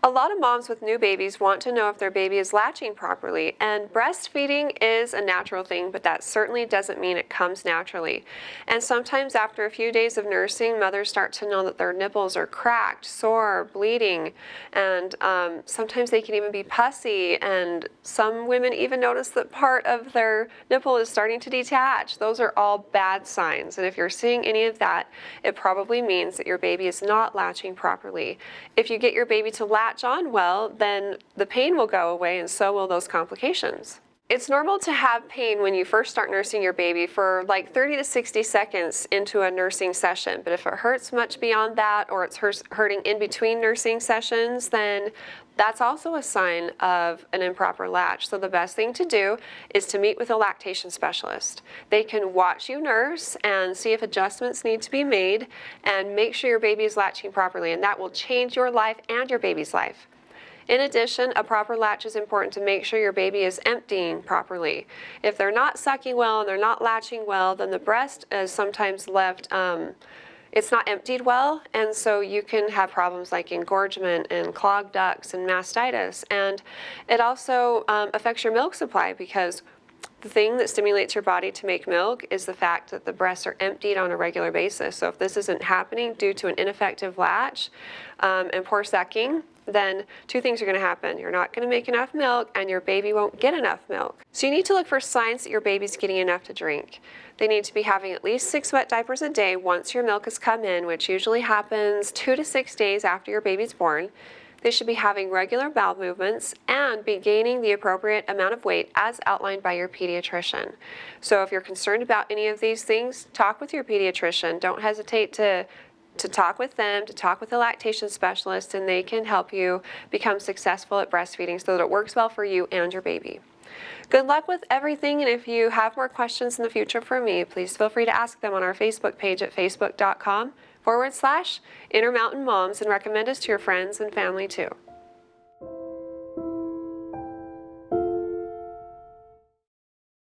A lot of moms with new babies want to know if their baby is latching properly, and breastfeeding is a natural thing, but that certainly doesn't mean it comes naturally. And sometimes after a few days of nursing, mothers start to know that their nipples are cracked, sore, bleeding, and sometimes they can even be pussy, and some women even notice that part of their nipple is starting to detach. Those are all bad signs, and if you're seeing any of that, it probably means that your baby is not latching properly. If you get your baby to latch on well, then the pain will go away and so will those complications. It's normal to have pain when you first start nursing your baby for like 30 to 60 seconds into a nursing session, but if it hurts much beyond that or it's hurting in between nursing sessions, then that's also a sign of an improper latch. So the best thing to do is to meet with a lactation specialist. They can watch you nurse and see if adjustments need to be made and make sure your baby is latching properly, and that will change your life and your baby's life. In addition, a proper latch is important to make sure your baby is emptying properly. If they're not sucking well and they're not latching well, then the breast is sometimes left, it's not emptied well, and so you can have problems like engorgement and clogged ducts and mastitis. And it also affects your milk supply, because the thing that stimulates your body to make milk is the fact that the breasts are emptied on a regular basis. So if this isn't happening due to an ineffective latch and poor sucking, then two things are going to happen. You're not going to make enough milk and your baby won't get enough milk. So you need to look for signs that your baby's getting enough to drink. They need to be having at least 6 wet diapers a day once your milk has come in, which usually happens 2 to 6 days after your baby's born. They should be having regular bowel movements and be gaining the appropriate amount of weight as outlined by your pediatrician. So if you're concerned about any of these things, talk with your pediatrician. Don't hesitate to talk with them, to talk with a lactation specialist, and they can help you become successful at breastfeeding so that it works well for you and your baby. Good luck with everything, and if you have more questions in the future for me, please feel free to ask them on our Facebook page at facebook.com/Intermountain Moms, and recommend us to your friends and family too.